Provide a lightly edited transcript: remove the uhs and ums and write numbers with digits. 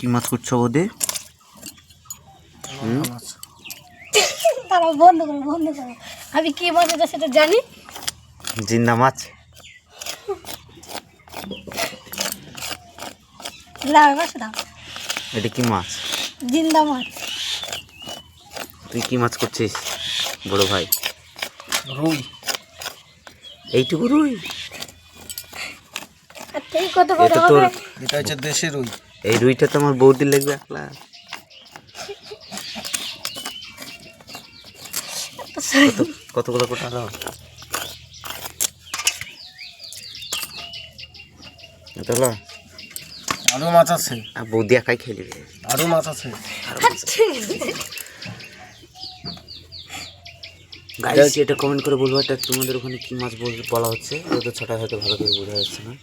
কি মাছ করছো বৌদি? তারা বন্ধ করো আমি কি মাছ এটা সেটা জানি। জিন্দা মাছ। এটা কি মাছ? জিন্দা মাছ। তুই কি মাছ করছিস বড় ভাই? রুই। এইটুকু রুই? কত বড় হবে? এটা হচ্ছে দেশি রুই। এই রুইটা তো আমার বৌদির লাগবে একলা। কতগুলো কোটা দাও। আরো মাছ আছে। বৌদি একাই খেয়ে নেবে। আরো মাছ আছে। গাইস এটা কমেন্ট করে বলবো, এটা তোমাদের ওখানে কি মাছ বলা হচ্ছে? ওটা ছটা হয়তো ভালো করে বোঝা যাচ্ছে না।